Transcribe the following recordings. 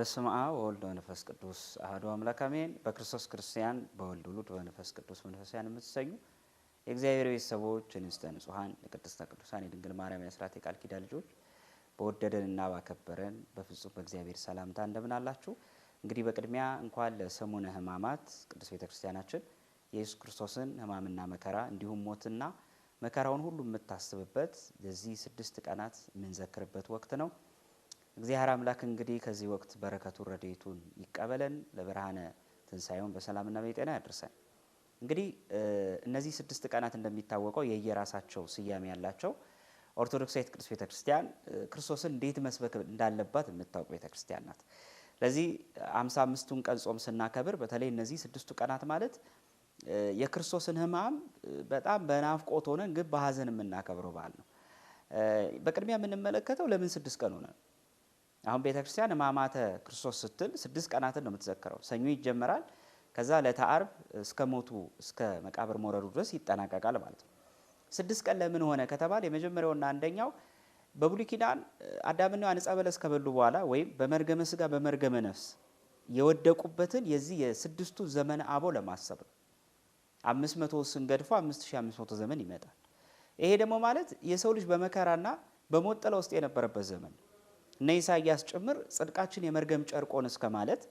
በስመ አብ ወወልድ ወመንፈስ ቅዱስ አሐዱ አምላክ አሜን። በክርስቶስ ክርስቲያን በወልድ ውሉድ በመንፈስ ቅዱስ መንፈሳውያን የምትሰኙ የእግዚአብሔር ቤተሰቦች እንስተ ንጹሐን የቅድስተ ቅዱሳን የድንግል ማርያም የአስራት የቃል ኪዳን ልጆች በወደደንና ባከበረን በፍጹም በእግዚአብሔር ሰላምታ እንደምን አላችሁ? እንግዲህ በቅድሚያ እንኳን ለሰሙነ ሕማማት ቅዱስ ቤተክርስቲያናችን የኢየሱስ ክርስቶስን ሕማምና መከራ እንዲሁም ሞትና መከራውን ሁሉ የምታስብበት ለዚህ 6 ቀናት የምንዘክርበት ወቅት ነው። እግዚአብሔር አምላክ እንግዲህ ከዚህ ወቅት በረከቱን ረድኤቱን ይቀበለን፣ ለብርሃነ ትንሣኤውን በሰላምና በጤና ያድርሰን። እንግዲህ እነዚህ 6 ቀናት እንደሚታወቀው የየራሳቸው ስያሜ ያላቸው ኦርቶዶክሳዊት ቅዱስ ቤተክርስቲያን ክርስቶስን እንዴት መስበክ እንዳለባት የምታውቅ ቤተክርስቲያን ናት። ለዚህ 55ቱን ቀን ጾም ስናከብር በተለይ እነዚህ 6ቱ ቀናት ማለት የክርስቶስን ሕማም በጣም በናፍቆት ሆነን ግን በሐዘን የምናከብረው በዓል ነው። በቅድሚያ የምንመለከተው ለምን 6 ቀን ሆነ? አሁን ቤተክርስቲያን ሕማማተ ክርስቶስ ስትል 6 ቀናትን ነው የምትዘክረው። ሰኞ ይጀመራል፣ ከዛ ዕለተ ዓርብ እስከ ሞቱ እስከ መቃብር መውረዱ ድረስ ይጠናቀቃል ማለት ነው። 6 ቀን ለምን ሆነ ከተባለ የመጀመሪያውና አንደኛው በብሉይ ኪዳን አዳምና ሔዋን ዕፀ በለስ ከበሉ በኋላ ወይም በመርገመ ሥጋ በመርገመ ነፍስ የወደቁበትን የዚህ የ6ቱ ዘመነ አበው ለማሰብ ነው። 500 ስንገድፎ 5500 ዘመን ይመጣል። ይሄ ደግሞ ማለት የሰው ልጅ በመከራና በሞት ጥላ ውስጥ የነበረበት ዘመን ነው። እነ ኢሳይያስ ጭምር ጽድቃችን የመርገም ጨርቆን እስከ ማለት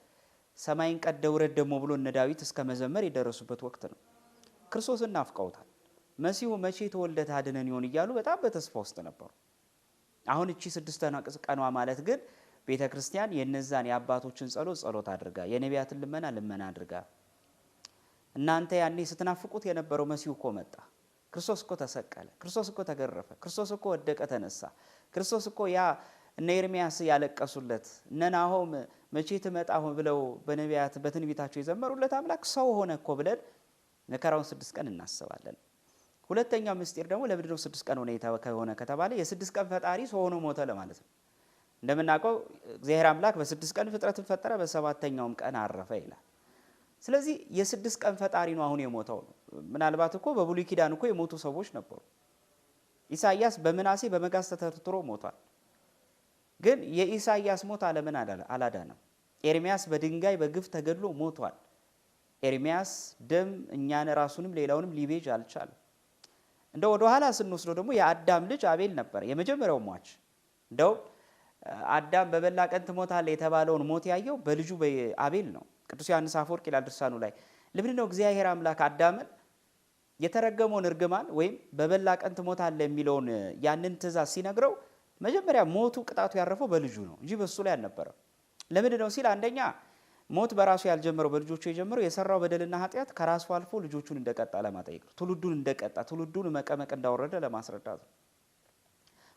ሰማይን ቀደ ውረድ ደግሞ ብሎ እነ ዳዊት እስከ መዘመር የደረሱበት ወቅት ነው። ክርስቶስን ናፍቀውታል። መሲሁ መቼ ተወልደ ታድነን ይሆን እያሉ በጣም በተስፋ ውስጥ ነበሩ። አሁን እቺ 6 ቀኗ ማለት ግን ቤተ ክርስቲያን የነዛን የአባቶችን ጸሎት አድርጋ የነቢያትን ልመና አድርጋ እናንተ ያኔ ስትናፍቁት የነበረው መሲሁ እኮ መጣ፣ ክርስቶስ እኮ ተሰቀለ፣ ክርስቶስ እኮ ተገረፈ፣ ክርስቶስ እኮ ወደቀ ተነሳ፣ ክርስቶስ እኮ ያ እነ ኤርሚያስ ያለቀሱለት እነ ናሆም መቼ ትመጣ ብለው በነቢያት በትንቢታቸው የዘመሩለት አምላክ ሰው ሆነ እኮ ብለን መከራውን 6 ቀን እናስባለን። ሁለተኛው ምስጢር ደግሞ ለምንድን ነው 6 ቀን ሆነ ከተባለ የ6 ቀን ፈጣሪ ሰው ሆኖ ሞተ ለማለት ነው። እንደምናውቀው እግዚአብሔር አምላክ በ6 ቀን ፍጥረትን ፈጠረ፣ በ7ኛውም ቀን አረፈ ይላል። ስለዚህ የ6 ቀን ፈጣሪ ነው አሁን የሞተው ነው። ምናልባት እኮ በብሉይ ኪዳን እኮ የሞቱ ሰዎች ነበሩ። ኢሳይያስ በምናሴ በመጋዝ ተተርትሮ ሞቷል። ግን የኢሳይያስ ሞት ዓለምን አላዳነም። ኤርሚያስ በድንጋይ በግፍ ተገድሎ ሞቷል። ኤርሚያስ ደም እኛን ራሱንም ሌላውንም ሊቤዥ አልቻለም። እንደው ወደ ኋላ ስንወስደው ደግሞ የአዳም ልጅ አቤል ነበር የመጀመሪያው ሟች። እንደው አዳም በበላ ቀን ትሞታለህ የተባለውን ሞት ያየው በልጁ በአቤል ነው። ቅዱስ ዮሐንስ አፈወርቅ ይላል ድርሳኑ ላይ ለምንድን ነው እግዚአብሔር አምላክ አዳምን የተረገመውን እርግማን ወይም በበላ ቀን ትሞታለህ የሚለውን ያንን ትእዛዝ ሲነግረው መጀመሪያ ሞቱ ቅጣቱ ያረፈው በልጁ ነው እንጂ በሱ ላይ አልነበረም። ለምንድን ነው ሲል አንደኛ ሞት በራሱ ያልጀመረው በልጆቹ የጀመረው የሰራው በደልና ኃጢአት ከራሱ አልፎ ልጆቹን እንደቀጣ ለማጠየቅ ነው። ትውልዱን እንደቀጣ ትውልዱን መቀመቅ እንዳወረደ ለማስረዳት ነው።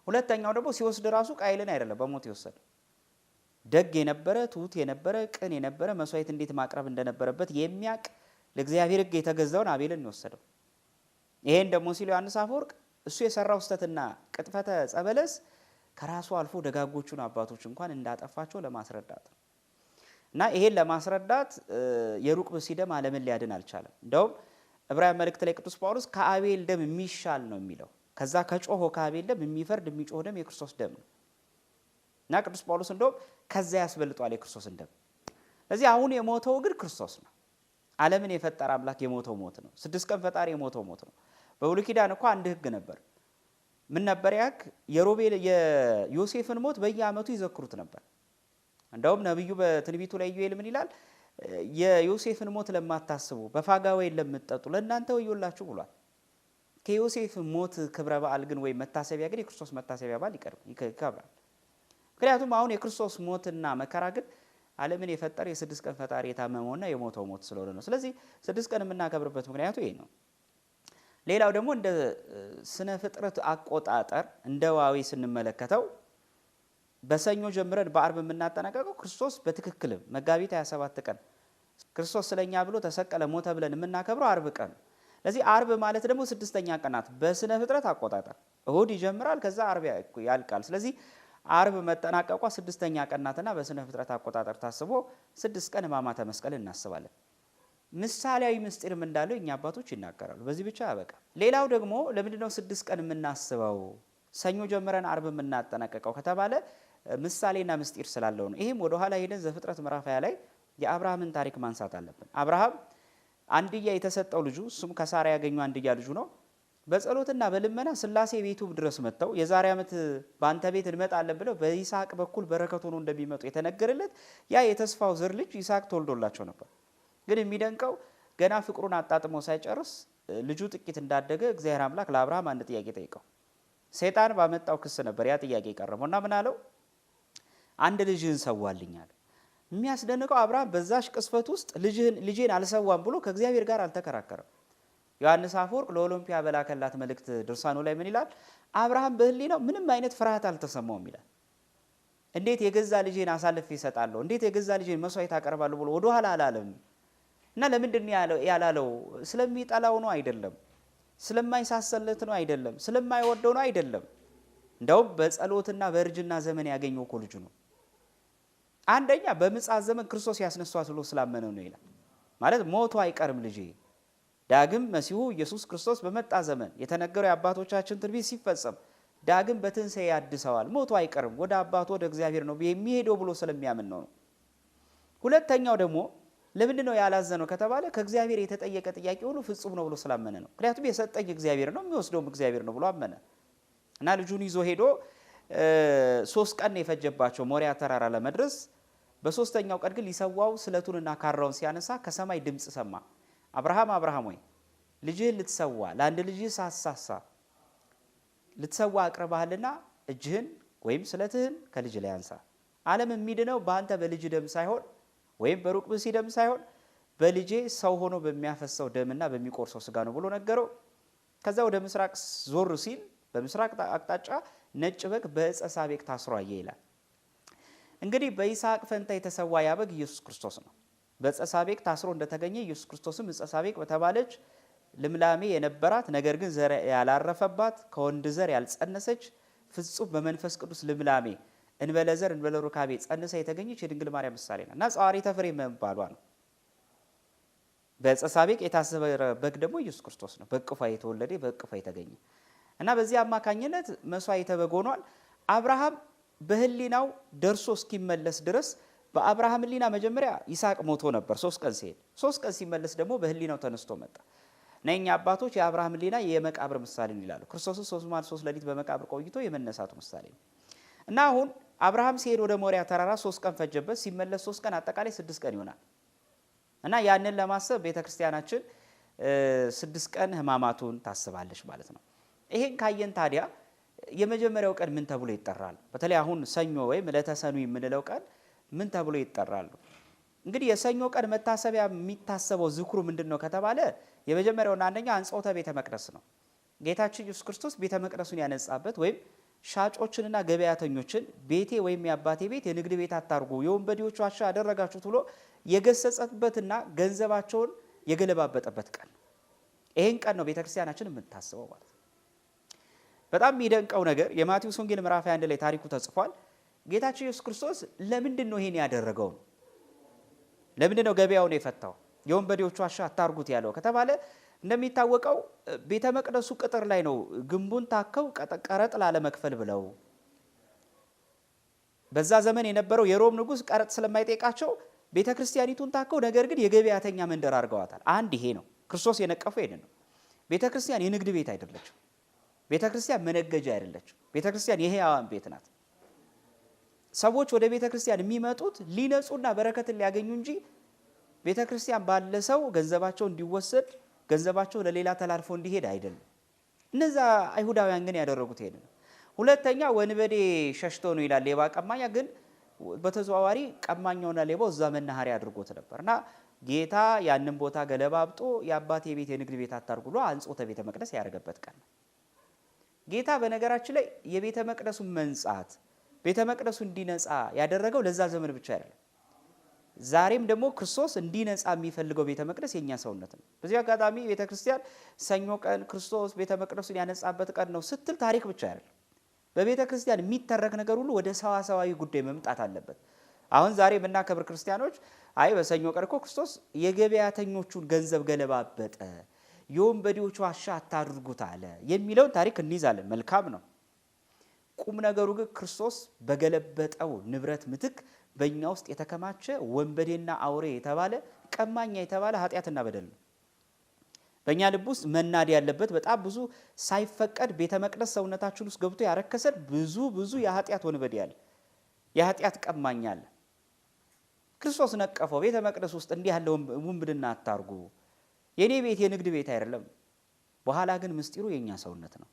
ሁለተኛው ደግሞ ሲወስድ ራሱ ቃይልን አይደለም በሞት የወሰደ ደግ የነበረ ትሁት የነበረ ቅን የነበረ መስዋዕት እንዴት ማቅረብ እንደነበረበት የሚያቅ ለእግዚአብሔር ሕግ የተገዛውን አቤልን የወሰደው። ይሄን ደግሞ ሲል ዮሐንስ አፈወርቅ እሱ የሰራው ስተትና ቅጥፈተ ዕፀ በለስ ከራሱ አልፎ ደጋጎቹን አባቶች እንኳን እንዳጠፋቸው ለማስረዳት ነው። እና ይሄን ለማስረዳት የሩቅ ብእሲ ደም ዓለምን ሊያድን አልቻለም። እንደውም ዕብራውያን መልእክት ላይ ቅዱስ ጳውሎስ ከአቤል ደም የሚሻል ነው የሚለው። ከዛ ከጮሆ ከአቤል ደም የሚፈርድ የሚጮህ ደም የክርስቶስ ደም ነው። እና ቅዱስ ጳውሎስ እንደውም ከዛ ያስበልጧል የክርስቶስን ደም። ስለዚህ አሁን የሞተው ግን ክርስቶስ ነው። ዓለምን የፈጠረ አምላክ የሞተው ሞት ነው። 6 ቀን ፈጣሪ የሞተው ሞት ነው። በብሉይ ኪዳን እኮ አንድ ሕግ ነበር። ምን ነበር ያክ? የዮሴፍን ሞት በየዓመቱ ይዘክሩት ነበር። እንደውም ነብዩ በትንቢቱ ላይ ኢዩኤል ምን ይላል? የዮሴፍን ሞት ለማታስቡ በፋጋ ወይን ለምትጠጡ ለእናንተ ወዮላችሁ ብሏል። ከዮሴፍ ሞት ክብረ በዓል ግን ወይም መታሰቢያ ግን የክርስቶስ መታሰቢያ በዓል ይከብራል። ምክንያቱም አሁን የክርስቶስ ሞትና መከራ ግን ዓለምን የፈጠረ የ6 ቀን ፈጣሪ የታመመውና የሞተው ሞት ስለሆነ ነው። ስለዚህ 6 ቀን የምናከብርበት ምክንያቱ ይሄ ነው። ሌላው ደግሞ እንደ ስነ ፍጥረት አቆጣጠር እንደ ዋዊ ስንመለከተው በሰኞ ጀምረን በአርብ የምናጠናቀቀው ክርስቶስ በትክክልም መጋቢት 27 ቀን ክርስቶስ ስለኛ ብሎ ተሰቀለ ሞተ ብለን የምናከብረው አርብ ቀን። ለዚህ አርብ ማለት ደግሞ 6ኛ ቀናት በስነ ፍጥረት አቆጣጠር እሁድ ይጀምራል፣ ከዛ አርብ ያልቃል። ስለዚህ አርብ መጠናቀቋ 6ኛ ቀናትና በስነ ፍጥረት አቆጣጠር ታስቦ 6 ቀን ሕማማተ መስቀል እናስባለን። ምሳሌያዊ ምስጢርም እንዳለው እኛ አባቶች ይናገራሉ። በዚህ ብቻ ያበቃ። ሌላው ደግሞ ለምንድን ነው 6 ቀን የምናስበው ሰኞ ጀምረን አርብ የምናጠናቀቀው ከተባለ ምሳሌና ምስጢር ስላለው ነው። ይሄም ወደ ኋላ ሄደን ዘፍጥረት ምዕራፍ 20 ላይ የአብርሃምን ታሪክ ማንሳት አለብን። አብርሃም አንድያ የተሰጠው ልጁ እሱም ከሳራ ያገኘው አንድያ ልጁ ነው። በጸሎትና በልመና ስላሴ ቤቱ ድረስ መጥተው የዛሬ ዓመት በአንተ ቤት እንመጣለን ብለው በይስሐቅ በኩል በረከት ሆኖ እንደሚመጡ የተነገረለት ያ የተስፋው ዘር ልጅ ይስሐቅ ተወልዶላቸው ነበር። ግን የሚደንቀው ገና ፍቅሩን አጣጥሞ ሳይጨርስ ልጁ ጥቂት እንዳደገ እግዚአብሔር አምላክ ለአብርሃም አንድ ጥያቄ ጠይቀው። ሰይጣን ባመጣው ክስ ነበር ያ ጥያቄ ቀረበውና ምን አለው? አንድ ልጅህን ሰዋልኛል። የሚያስደንቀው አብርሃም በዛሽ ቅስፈት ውስጥ ልጄን አልሰዋም ብሎ ከእግዚአብሔር ጋር አልተከራከረም። ዮሐንስ አፈወርቅ ለኦሎምፒያ በላከላት መልእክት ድርሳኑ ላይ ምን ይላል? አብርሃም በህሊናው ምንም አይነት ፍርሃት አልተሰማውም ይላል። እንዴት የገዛ ልጄን አሳልፌ እሰጣለሁ፣ እንዴት የገዛ ልጄን መስዋዕት አቀርባለሁ ብሎ ወደኋላ አላለም። እና ለምንድን ያላለው? ስለሚጠላው ነው አይደለም፣ ስለማይሳሰለት ነው አይደለም፣ ስለማይወደው ነው አይደለም። እንደውም በጸሎትና በእርጅና ዘመን ያገኘው እኮ ልጁ ነው። አንደኛ በምጽአት ዘመን ክርስቶስ ያስነሷት ብሎ ስላመነው ነው ይላል። ማለት ሞቱ አይቀርም ልጄ፣ ዳግም መሲሁ ኢየሱስ ክርስቶስ በመጣ ዘመን የተነገረው የአባቶቻችን ትንቢት ሲፈጸም ዳግም በትንሣኤ ያድሰዋል፣ ሞቱ አይቀርም፣ ወደ አባቱ ወደ እግዚአብሔር ነው የሚሄደው ብሎ ስለሚያምን ነው። ሁለተኛው ደግሞ ለምንድን ነው ያላዘነው ከተባለ ከእግዚአብሔር የተጠየቀ ጥያቄ ሁሉ ፍጹም ነው ብሎ ስላመነ ነው። ምክንያቱም የሰጠኝ እግዚአብሔር ነው የሚወስደውም እግዚአብሔር ነው ብሎ አመነ እና ልጁን ይዞ ሄዶ 3 ቀን የፈጀባቸው ሞሪያ ተራራ ለመድረስ በሶስተኛው ቀን ግን ሊሰዋው ስለቱንና ካራውን ሲያነሳ ከሰማይ ድምፅ ሰማ። አብርሃም አብርሃም ሆይ ልጅህን ልትሰዋ ለአንድ ልጅህ ሳሳሳ ልትሰዋ አቅርበሃልና እጅህን ወይም ስለትህን ከልጅ ላይ አንሳ። ዓለም የሚድነው በአንተ በልጅ ደም ሳይሆን ወይም በሩቅ ብእሲ ደም ሳይሆን በልጄ ሰው ሆኖ በሚያፈሰው ደምና በሚቆርሰው ስጋ ነው ብሎ ነገረው። ከዛ ወደ ምስራቅ ዞር ሲል በምስራቅ አቅጣጫ ነጭ በግ በዕፀ ሳቤቅ ታስሮ አየ ይላል። እንግዲህ በይስሐቅ ፈንታ የተሰዋ ያ በግ ኢየሱስ ክርስቶስ ነው። በዕፀ ሳቤቅ ታስሮ እንደተገኘ ኢየሱስ ክርስቶስም ዕፀ ሳቤቅ በተባለች ልምላሜ የነበራት ነገር ግን ዘር ያላረፈባት ከወንድ ዘር ያልጸነሰች ፍጹም በመንፈስ ቅዱስ ልምላሜ እንበለ ዘር እንበለ ሩካቤ ጸንሳ የተገኘች የድንግል ማርያም ምሳሌ ናት እና ጸዋሪተ ፍሬ መባሏ ነው። በዕፀ ሳቤቅ የታሰረ በግ ደግሞ ኢየሱስ ክርስቶስ ነው። በእቅፏ የተወለደ በእቅፏ የተገኘ እና በዚህ አማካኝነት መስዋዕተ በግ ሆኗል። አብርሃም በህሊናው ደርሶ እስኪመለስ ድረስ በአብርሃም ህሊና መጀመሪያ ይስሐቅ ሞቶ ነበር 3 ቀን ሲሄድ፣ 3 ቀን ሲመለስ ደግሞ በህሊናው ተነስቶ መጣ። ነኛ አባቶች የአብርሃም ህሊና የመቃብር ምሳሌ ይላሉ። ክርስቶስ 3 መዓልት 3 ሌሊት በመቃብር ቆይቶ የመነሳቱ ምሳሌ ነው እና አሁን አብርሃም ሲሄድ ወደ ሞሪያ ተራራ 3 ቀን ፈጀበት፣ ሲመለስ 3 ቀን አጠቃላይ 6 ቀን ይሆናል እና ያንን ለማሰብ ቤተክርስቲያናችን 6 ቀን ህማማቱን ታስባለች ማለት ነው። ይሄን ካየን ታዲያ የመጀመሪያው ቀን ምን ተብሎ ይጠራል? በተለይ አሁን ሰኞ ወይም ዕለተ ሰኑይ የምንለው ቀን ምን ተብሎ ይጠራል? እንግዲህ የሰኞ ቀን መታሰቢያ የሚታሰበው ዝክሩ ምንድነው ከተባለ የመጀመሪያውና አንደኛ አንጾተ ቤተ መቅደስ ነው። ጌታችን ኢየሱስ ክርስቶስ ቤተ መቅደሱን ያነጻበት ወይም ሻጮችንና ገበያተኞችን ቤቴ ወይም የአባቴ ቤት የንግድ ቤት አታርጉ፣ የወንበዴዎች ዋሻ አደረጋችሁት ብሎ የገሰጸበትና ገንዘባቸውን የገለባበጠበት ቀን ነው። ይሄን ቀን ነው ቤተክርስቲያናችን የምታስበው ማለት ነው። በጣም የሚደንቀው ነገር የማቴዎስ ወንጌል ምዕራፍ 21 ላይ ታሪኩ ተጽፏል። ጌታችን ኢየሱስ ክርስቶስ ለምንድን ነው ይሄን ያደረገው? ለምንድን ነው ገበያውን የፈታው? የወንበዴዎች ዋሻ አታርጉት ያለው ከተባለ እንደሚታወቀው ቤተ መቅደሱ ቅጥር ላይ ነው ግንቡን ታከው ቀረጥ ላለመክፈል ብለው በዛ ዘመን የነበረው የሮም ንጉሥ ቀረጥ ስለማይጠይቃቸው ቤተ ክርስቲያኒቱን ታከው፣ ነገር ግን የገበያተኛ መንደር አድርገዋታል። አንድ ይሄ ነው ክርስቶስ የነቀፈው ይሄን ነው። ቤተ ክርስቲያን የንግድ ቤት አይደለችም። ቤተ ክርስቲያን መነገጃ አይደለችም። ቤተ ክርስቲያን የሕያዋን ቤት ናት። ሰዎች ወደ ቤተ ክርስቲያን የሚመጡት ሊነጹና በረከትን ሊያገኙ እንጂ ቤተ ክርስቲያን ባለ ሰው ገንዘባቸው እንዲወሰድ ገንዘባቸው ለሌላ ተላልፎ እንዲሄድ አይደለም። እነዛ አይሁዳውያን ግን ያደረጉት ይሄን ነው። ሁለተኛ ወንበዴ ሸሽቶ ነው ይላል ሌባ ቀማኛ፣ ግን በተዘዋዋሪ ቀማኛውና ሌባው እዛ መናኸሪያ አድርጎት ነበርና ጌታ ያንን ቦታ ገለባብጦ የአባቴ ቤት የንግድ ቤት አታርጉ ብሎ አንጾተ ቤተ መቅደስ ያደረገበት ቀን ነው። ጌታ በነገራችን ላይ የቤተ መቅደሱን መንጻት ቤተ መቅደሱ እንዲነጻ ያደረገው ለዛ ዘመን ብቻ አይደለም። ዛሬም ደግሞ ክርስቶስ እንዲነጻ የሚፈልገው ቤተ መቅደስ የኛ ሰውነት ነው። በዚህ አጋጣሚ ቤተ ክርስቲያን ሰኞ ቀን ክርስቶስ ቤተ መቅደሱን ያነጻበት ቀን ነው ስትል ታሪክ ብቻ አይደለም። በቤተ ክርስቲያን የሚተረክ ነገር ሁሉ ወደ ሰዋሰዋዊ ጉዳይ መምጣት አለበት። አሁን ዛሬ የምናከብር ክርስቲያኖች አይ በሰኞ ቀን እኮ ክርስቶስ የገበያተኞቹን ገንዘብ ገለባበጠ፣ የወንበዴዎች ዋሻ አታድርጉት አለ የሚለውን ታሪክ እንይዛለን። መልካም ነው። ቁም ነገሩ ግን ክርስቶስ በገለበጠው ንብረት ምትክ በእኛ ውስጥ የተከማቸ ወንበዴና አውሬ የተባለ ቀማኛ የተባለ ኃጢአትና በደል ነው። በእኛ ልብ ውስጥ መናድ ያለበት በጣም ብዙ ሳይፈቀድ ቤተ መቅደስ ሰውነታችን ውስጥ ገብቶ ያረከሰን ብዙ የኃጢአት ወንበዴ አለ፣ የኃጢአት ቀማኛ አለ። ክርስቶስ ነቀፈው። ቤተ መቅደስ ውስጥ እንዲህ ያለ ውንብድና አታርጉ፣ የኔ ቤት የንግድ ቤት አይደለም። በኋላ ግን ምስጢሩ የኛ ሰውነት ነው።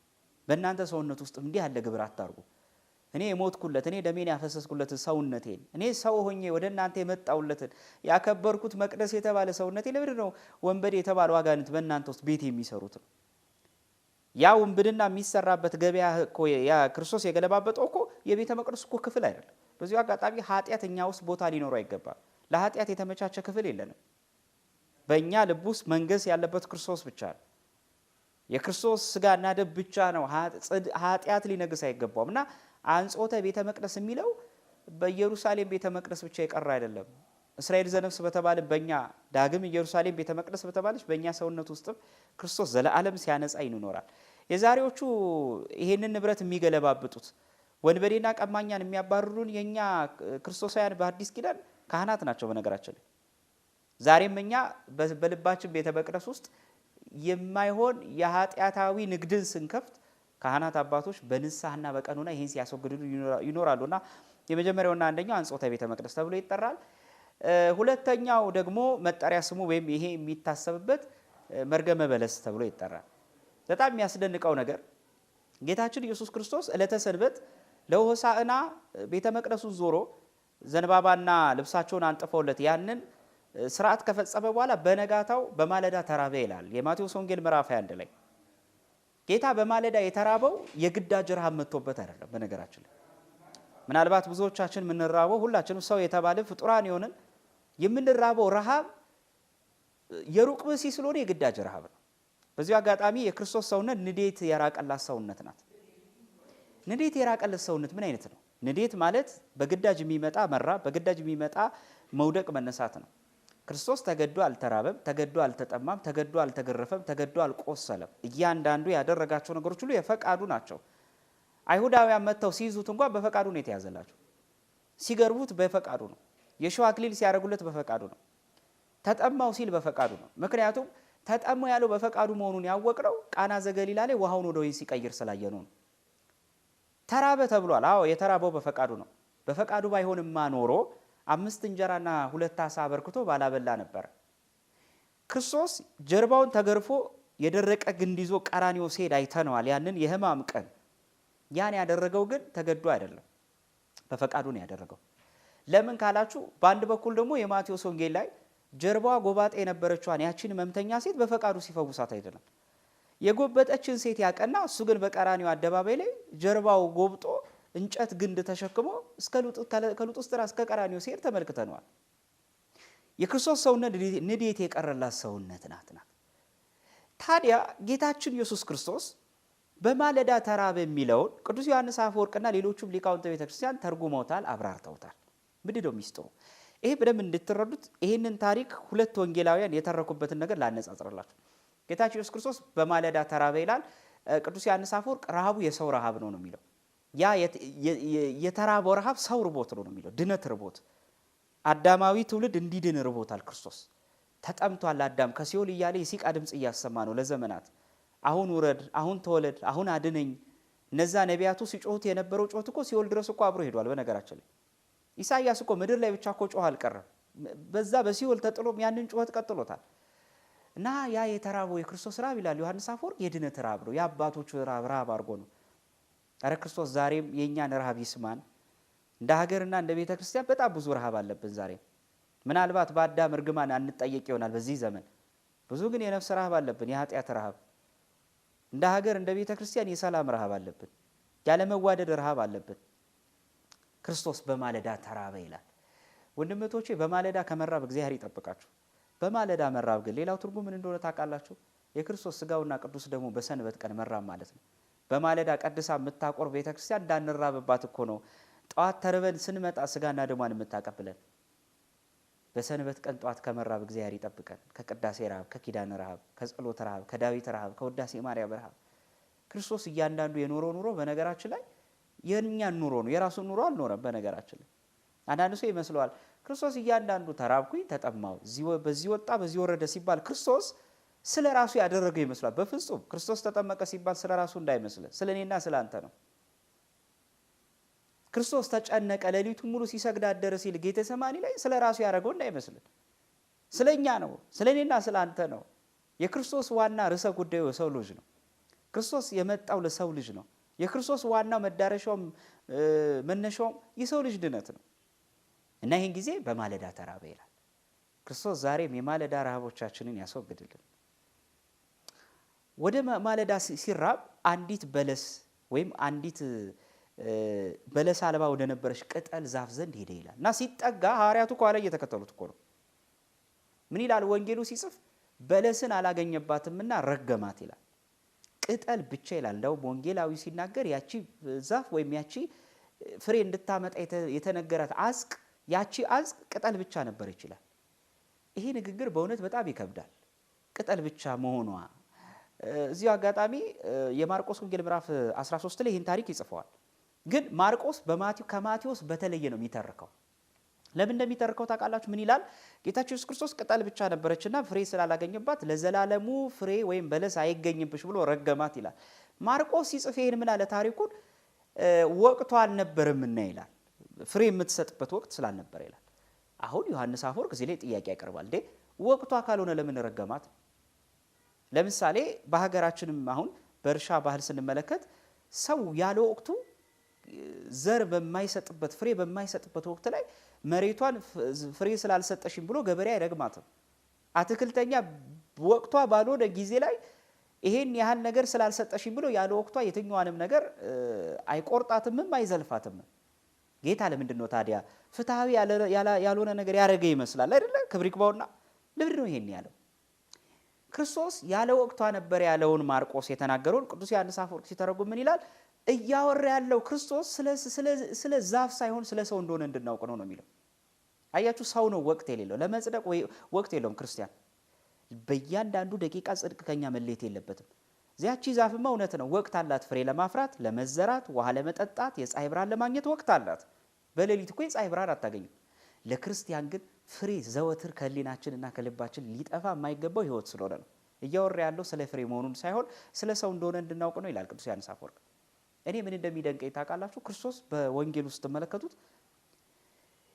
በእናንተ ሰውነት ውስጥ እንዲህ ያለ ግብር አታርጉ። እኔ የሞትኩለት እኔ ደሜን ያፈሰስኩለትን ሰውነቴን እኔ ሰው ሆኜ ወደ እናንተ የመጣውለትን ያከበርኩት መቅደስ የተባለ ሰውነቴ ለምንድን ነው ወንበዴ የተባለው አጋንንት በእናንተ ውስጥ ቤት የሚሰሩት? ያ ውንብድና የሚሰራበት ገበያ እኮ ያ ክርስቶስ የገለባበጠው እኮ የቤተ መቅደስ እኮ ክፍል አይደለም። በዚሁ አጋጣሚ ኃጢአት እኛ ውስጥ ቦታ ሊኖረው አይገባም። ለኃጢአት የተመቻቸ ክፍል የለንም። በእኛ ልብ ውስጥ መንገስ ያለበት ክርስቶስ ብቻ ነው። የክርስቶስ ስጋና ደም ብቻ ነው። ኃጢአት ሊነግስ አይገባውም። እና አንጾተ ቤተ መቅደስ የሚለው በኢየሩሳሌም ቤተ መቅደስ ብቻ የቀረ አይደለም። እስራኤል ዘነፍስ በተባለ በእኛ ዳግም ኢየሩሳሌም ቤተ መቅደስ በተባለች በእኛ ሰውነት ውስጥም ክርስቶስ ዘለዓለም ሲያነጻ ይኖራል። የዛሬዎቹ ይሄንን ንብረት የሚገለባብጡት ወንበዴና ቀማኛን የሚያባርሩን የኛ ክርስቶሳውያን በአዲስ ኪዳን ካህናት ናቸው። በነገራችን ላይ ዛሬም እኛ በልባችን ቤተ መቅደስ ውስጥ የማይሆን የኃጢአታዊ ንግድን ስንከፍት ካህናት አባቶች በንስሐና በቀኑና ይህን ሲያስወግዱ ይኖራሉና የመጀመሪያውና አንደኛው አንጾተ ቤተ መቅደስ ተብሎ ይጠራል። ሁለተኛው ደግሞ መጠሪያ ስሙ ወይም ይሄ የሚታሰብበት መርገመ በለስ ተብሎ ይጠራል። በጣም የሚያስደንቀው ነገር ጌታችን ኢየሱስ ክርስቶስ ዕለተ ሰንበት ለሆሳዕና ቤተ መቅደሱ ዞሮ ዘንባባና ልብሳቸውን አንጥፈውለት ያንን ስርዓት ከፈጸመ በኋላ በነጋታው በማለዳ ተራበ ይላል የማቴዎስ ወንጌል ምዕራፍ 21 ላይ። ጌታ በማለዳ የተራበው የግዳጅ ረሃብ መጥቶበት አይደለም። በነገራችን ላይ ምናልባት ብዙዎቻችን የምንራበው ሁላችንም ሰው የተባለ ፍጡራን የሆንን የምንራበው ረሃብ የሩቅ ብእሲ ስለሆነ የግዳጅ ረሃብ ነው። በዚሁ አጋጣሚ የክርስቶስ ሰውነት ንዴት የራቀላት ሰውነት ናት። ንዴት የራቀለት ሰውነት ምን አይነት ነው? ንዴት ማለት በግዳጅ የሚመጣ መራብ፣ በግዳጅ የሚመጣ መውደቅ መነሳት ነው። ክርስቶስ ተገዶ አልተራበም፣ ተገዶ አልተጠማም፣ ተገዶ አልተገረፈም፣ ተገዶ አልቆሰለም። እያንዳንዱ ያደረጋቸው ነገሮች ሁሉ የፈቃዱ ናቸው። አይሁዳውያን መጥተው ሲይዙት እንኳን በፈቃዱ ነው የተያዘላቸው። ሲገርቡት በፈቃዱ ነው። የሸዋ አክሊል ሲያደርጉለት በፈቃዱ ነው። ተጠማው ሲል በፈቃዱ ነው። ምክንያቱም ተጠማው ያለው በፈቃዱ መሆኑን ያወቅነው ቃና ዘገሊላ ላይ ውሃውን ወደ ወይን ሲቀይር ስላየነው ነው። ተራበ ተብሏል። አዎ የተራበው በፈቃዱ ነው። በፈቃዱ ባይሆንማ ኖሮ 5 እንጀራና 2 ዓሣ አበርክቶ ባላበላ ነበር። ክርስቶስ ጀርባውን ተገርፎ የደረቀ ግንድ ይዞ ቀራንዮ ሲሄድ አይተነዋል። ያንን የሕማም ቀን ያን ያደረገው ግን ተገዶ አይደለም፣ በፈቃዱ ነው ያደረገው። ለምን ካላችሁ በአንድ በኩል ደግሞ የማቴዎስ ወንጌል ላይ ጀርባዋ ጎባጣ የነበረችዋን ያችን ሕመምተኛ ሴት በፈቃዱ ሲፈውሳት አይደለም። የጎበጠችን ሴት ያቀና፣ እሱ ግን በቀራንዮ አደባባይ ላይ ጀርባው ጎብጦ እንጨት ግንድ ተሸክሞ ከሉጥስጥራ እስከ ቀራንዮ ሲሄድ ተመልክተነዋል። የክርስቶስ ሰውነት ንዴት የቀረላት ሰውነት ናት። ታዲያ ጌታችን ኢየሱስ ክርስቶስ በማለዳ ተራበ የሚለውን ቅዱስ ዮሐንስ አፈወርቅና ሌሎቹም ሊቃውንተ ቤተክርስቲያን ተርጉመውታል፣ አብራርተውታል። ምንድን ነው ሚስጥሩ? ይሄ በደንብ እንድትረዱት ይህንን ታሪክ ሁለት ወንጌላውያን የተረኩበትን ነገር ላነጻጽርላችሁ። ጌታችን ኢየሱስ ክርስቶስ በማለዳ ተራበ ይላል። ቅዱስ ዮሐንስ አፈወርቅ ረሃቡ የሰው ረሃብ ነው የሚለው። ያ የተራበው ረሃብ ሰው ርቦት ነው የሚለው፣ ድነት ርቦት፣ አዳማዊ ትውልድ እንዲድን ርቦታል ክርስቶስ። ተጠምቷል አዳም ከሲኦል እያለ የሲቃ ድምፅ እያሰማ ነው ለዘመናት። አሁን ውረድ፣ አሁን ተወለድ፣ አሁን አድነኝ። እነዛ ነቢያቱ ሲጮሁት የነበረው ጮት እኮ ሲኦል ድረስ እኮ አብሮ ሄዷል። በነገራችን ላይ ኢሳይያስ እኮ ምድር ላይ ብቻ እኮ ጮህ አልቀረም፣ በዛ በሲኦል ተጥሎም ያንን ጩኸት ቀጥሎታል። እና ያ የተራበው የክርስቶስ ረሃብ ይላል ዮሐንስ አፈወርቅ የድነት ረሃብ ነው፣ የአባቶቹ ረሃብ አድርጎ ነው። ኧረ ክርስቶስ ዛሬም የእኛን ረሃብ ይስማን። እንደ ሀገርና እንደ ቤተ ክርስቲያን በጣም ብዙ ረሃብ አለብን ዛሬም። ምናልባት በአዳም እርግማን አንጠየቅ ይሆናል በዚህ ዘመን፣ ብዙ ግን የነፍስ ረሃብ አለብን፣ የኃጢአት ረሃብ። እንደ ሀገር እንደ ቤተ ክርስቲያን የሰላም ረሃብ አለብን፣ ያለመዋደድ ረሃብ አለብን። ክርስቶስ በማለዳ ተራበ ይላል። ወንድምቶቼ በማለዳ ከመራብ እግዚአብሔር ይጠብቃችሁ። በማለዳ መራብ ግን ሌላው ትርጉም ምን እንደሆነ ታውቃላችሁ? የክርስቶስ ስጋውና ቅዱስ ደግሞ በሰንበት ቀን መራብ ማለት ነው። በማለዳ ቀድሳ የምታቆርብ ቤተክርስቲያን እንዳንራብባት እኮ ነው ጠዋት ተርበን ስንመጣ ስጋና ደሟን የምታቀብለን። በሰንበት ቀን ጠዋት ከመራብ እግዚአብሔር ይጠብቀን። ከቅዳሴ ረሃብ፣ ከኪዳን ረሃብ፣ ከጸሎት ረሃብ፣ ከዳዊት ረሃብ፣ ከውዳሴ ማርያም ረሃብ። ክርስቶስ እያንዳንዱ የኖረው ኑሮ በነገራችን ላይ የኛን ኑሮ ነው፣ የራሱን ኑሮ አልኖረም። በነገራችን ላይ አንዳንድ ሰው ይመስለዋል ክርስቶስ እያንዳንዱ ተራብኩኝ፣ ተጠማው፣ በዚህ ወጣ በዚህ ወረደ ሲባል ክርስቶስ ስለ ራሱ ያደረገው ይመስላል። በፍጹም ክርስቶስ ተጠመቀ ሲባል ስለ ራሱ እንዳይመስል፣ ስለ እኔና ስለ አንተ ነው። ክርስቶስ ተጨነቀ፣ ሌሊቱን ሙሉ ሲሰግድ አደረ ሲል ጌቴሰማኒ ላይ ስለ ራሱ ያደረገው እንዳይመስል፣ ስለኛ ነው፣ ስለ እኔና ስለ አንተ ነው። የክርስቶስ ዋና ርዕሰ ጉዳዩ የሰው ልጅ ነው። ክርስቶስ የመጣው ለሰው ልጅ ነው። የክርስቶስ ዋናው መዳረሻውም መነሻውም የሰው ልጅ ድነት ነው እና ይህን ጊዜ በማለዳ ተራበ ይላል። ክርስቶስ ዛሬም የማለዳ ረሃቦቻችንን ያስወግድልን። ወደ ማለዳ ሲራብ አንዲት በለስ ወይም አንዲት በለስ አልባ ወደ ነበረች ቅጠል ዛፍ ዘንድ ሄደ ይላል እና ሲጠጋ ሐዋርያቱ ከኋላ እየተከተሉት እኮ ነው። ምን ይላል ወንጌሉ ሲጽፍ? በለስን አላገኘባትምና ረገማት ይላል። ቅጠል ብቻ ይላል። እንደው ወንጌላዊ ሲናገር ያቺ ዛፍ ወይም ያቺ ፍሬ እንድታመጣ የተነገራት አዝቅ፣ ያቺ አዝቅ ቅጠል ብቻ ነበር ይችላል። ይሄ ንግግር በእውነት በጣም ይከብዳል። ቅጠል ብቻ መሆኗ እዚሁ አጋጣሚ የማርቆስ ወንጌል ምዕራፍ 13 ላይ ይህን ታሪክ ይጽፈዋል። ግን ማርቆስ ከማቴዎስ በተለየ ነው የሚተርከው። ለምን እንደሚተርከው ታውቃላችሁ? ምን ይላል? ጌታችን ኢየሱስ ክርስቶስ ቅጠል ብቻ ነበረችና ፍሬ ስላላገኘባት ለዘላለሙ ፍሬ ወይም በለስ አይገኝብሽ ብሎ ረገማት ይላል። ማርቆስ ሲጽፍ ይሄን ምን አለ? ታሪኩን ወቅቱ አልነበረምና ይላል። ፍሬ የምትሰጥበት ወቅት ስላልነበረ ይላል። አሁን ዮሐንስ አፈወርቅ እዚህ ላይ ጥያቄ ያቀርባል። እንዴ ወቅቷ ካልሆነ ለምን ረገማት? ለምሳሌ በሀገራችንም አሁን በእርሻ ባህል ስንመለከት ሰው ያለ ወቅቱ ዘር በማይሰጥበት ፍሬ በማይሰጥበት ወቅት ላይ መሬቷን ፍሬ ስላልሰጠሽም ብሎ ገበሬ አይረግማትም። አትክልተኛ ወቅቷ ባልሆነ ጊዜ ላይ ይሄን ያህል ነገር ስላልሰጠሽም ብሎ ያለ ወቅቷ የትኛዋንም ነገር አይቆርጣትምም አይዘልፋትም። ጌታ ለምንድን ነው ታዲያ ፍትሐዊ ያልሆነ ነገር ያደረገ ይመስላል አይደለ? ክብር ይግባውና ለምንድን ነው ይሄን ያለው? ክርስቶስ ያለ ወቅቷ ነበር ያለውን ማርቆስ የተናገረውን ቅዱስ ዮሐንስ አፈወርቅ ሲተረጉም ምን ይላል? እያወራ ያለው ክርስቶስ ስለ ዛፍ ሳይሆን ስለ ሰው እንደሆነ እንድናውቅ ነው የሚለው። አያችሁ፣ ሰው ነው ወቅት የሌለው። ለመጽደቅ ወቅት የለውም ክርስቲያን። በእያንዳንዱ ደቂቃ ጽድቅ ከኛ መለየት የለበትም። እዚያቺ ዛፍማ እውነት ነው ወቅት አላት። ፍሬ ለማፍራት፣ ለመዘራት፣ ውሃ ለመጠጣት፣ የፀሐይ ብርሃን ለማግኘት ወቅት አላት። በሌሊት እኮ የፀሐይ ብርሃን አታገኝም። ለክርስቲያን ግን ፍሬ ዘወትር ከህሊናችንና ከልባችን ሊጠፋ የማይገባው ህይወት ስለሆነ ነው። እያወራ ያለው ስለ ፍሬ መሆኑን ሳይሆን ስለ ሰው እንደሆነ እንድናውቅ ነው ይላል ቅዱስ ዮሐንስ አፈወርቅ። እኔ ምን እንደሚደንቀኝ ታውቃላችሁ? ክርስቶስ በወንጌል ውስጥ ተመለከቱት።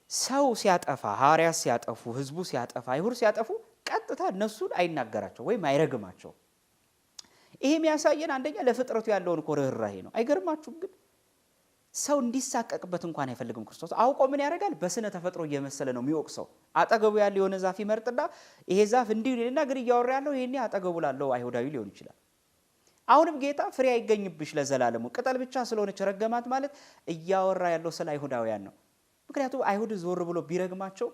ሰው ሲያጠፋ፣ ሐዋርያት ሲያጠፉ፣ ህዝቡ ሲያጠፋ፣ አይሁድ ሲያጠፉ ቀጥታ እነሱን አይናገራቸው ወይም አይረግማቸው። ይሄ የሚያሳየን አንደኛ ለፍጥረቱ ያለውን እኮ ርኅራኄ ነው። አይገርማችሁም? ግን ሰው እንዲሳቀቅበት እንኳን አይፈልግም ክርስቶስ። አውቆ ምን ያደርጋል? በስነ ተፈጥሮ እየመሰለ ነው የሚወቅሰው። አጠገቡ ያለ የሆነ ዛፍ ይመርጥና ይሄ ዛፍ እንዲህ ይልና ግን እያወራ ያለው ይሄኔ አጠገቡ ላለው አይሁዳዊ ሊሆን ይችላል። አሁንም ጌታ ፍሬ አይገኝብሽ ለዘላለሙ ቅጠል ብቻ ስለሆነች ረገማት ማለት እያወራ ያለው ስለ አይሁዳውያን ነው። ምክንያቱም አይሁድ ዞር ብሎ ቢረግማቸው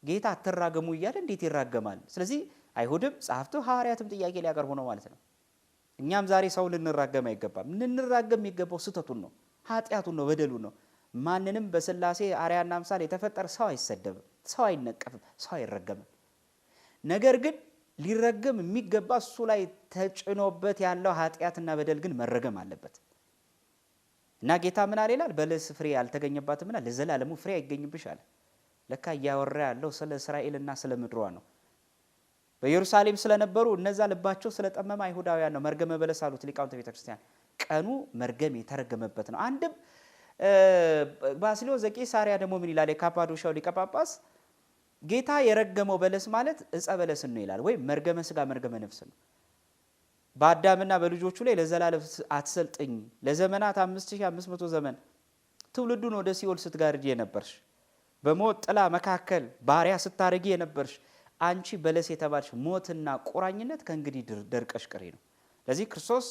ጌታ አትራገሙ እያለ እንዴት ይራገማል? ስለዚህ አይሁድም ጸሐፍትም ሐዋርያትም ጥያቄ ሊያቀርቡ ነው ማለት ነው። እኛም ዛሬ ሰው ልንራገም አይገባም። ልንራገም የሚገባው ስህተቱን ነው፣ ኃጢአቱን ነው፣ በደሉን ነው። ማንንም በሥላሴ አርአያና አምሳል የተፈጠረ ሰው አይሰደብም፣ ሰው አይነቀፍም፣ ሰው አይረገምም። ነገር ግን ሊረገም የሚገባ እሱ ላይ ተጭኖበት ያለው ኃጢአትና በደል ግን መረገም አለበት እና ጌታ ምን አለ ይላል? በለስ ፍሬ አልተገኘባትምና ለዘላለሙ ፍሬ አይገኝብሽ አለ። ለካ እያወራ ያለው ስለ እስራኤልና ስለ ምድሯ ነው። በኢየሩሳሌም ስለነበሩ እነዛ ልባቸው ስለጠመመ አይሁዳውያን ነው መርገመ በለስ አሉት ሊቃውንተ ቤተክርስቲያን። ቀኑ መርገም የተረገመበት ነው። አንድም ባስልዮስ ዘቂሳርያ ደግሞ ምን ይላል? የካፓዶሻው ሊቀ ጳጳስ ጌታ የረገመው በለስ ማለት ዕፀ በለስን ነው ይላል፣ ወይም መርገመ ስጋ መርገመ ነፍስ ነው። በአዳምና በልጆቹ ላይ ለዘላለም አትሰልጥኝ፣ ለዘመናት 5500 ዘመን ትውልዱን ወደ ሲኦል ስትጋርጂ የነበርሽ፣ በሞት ጥላ መካከል ባሪያ ስታረጊ የነበርሽ አንቺ በለስ የተባልሽ ሞትና ቁራኝነት ከእንግዲህ ደርቀሽ ቅሪ ነው። ለዚህ ክርስቶስ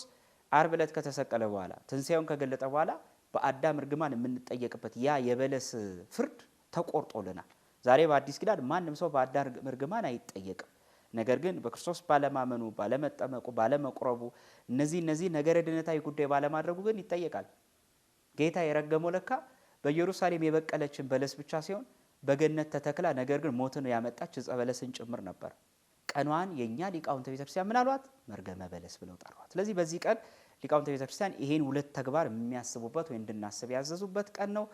ዓርብ ዕለት ከተሰቀለ በኋላ ትንሣኤውን ከገለጠ በኋላ በአዳም እርግማን የምንጠየቅበት ያ የበለስ ፍርድ ተቆርጦልናል። ዛሬ በአዲስ ኪዳን ማንም ሰው በአዳም እርግማን አይጠየቅም። ነገር ግን በክርስቶስ ባለማመኑ፣ ባለመጠመቁ፣ ባለመቁረቡ እነዚህ ነገረ ድነታዊ ጉዳይ ባለማድረጉ ግን ይጠየቃል። ጌታ የረገመው ለካ በኢየሩሳሌም የበቀለችን በለስ ብቻ ሲሆን በገነት ተተክላ ነገር ግን ሞትን ያመጣች ዕፀ በለስን ጭምር ነበር። ቀኗን የእኛ ሊቃውንተ ቤተክርስቲያን ምን አሏት? መርገመ በለስ ብለው ጠሯት። ስለዚህ በዚህ ቀን ሊቃውንተ ቤተክርስቲያን ይሄን ሁለት ተግባር የሚያስቡበት ወይ እንድናስብ ያዘዙበት ቀን ነው።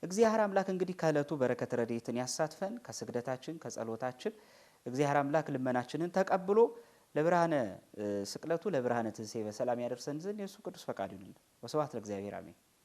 እግዚአብሔር አምላክ እንግዲህ ከዕለቱ በረከት ረድኤትን ያሳትፈን። ከስግደታችን ከጸሎታችን እግዚአብሔር አምላክ ልመናችንን ተቀብሎ ለብርሃነ ስቅለቱ ለብርሃነ ትንሣኤ በሰላም ያደርሰን ዘንድ የእሱ ቅዱስ ፈቃዱ ይሁንልን። ወስብሐት ለእግዚአብሔር አሜን።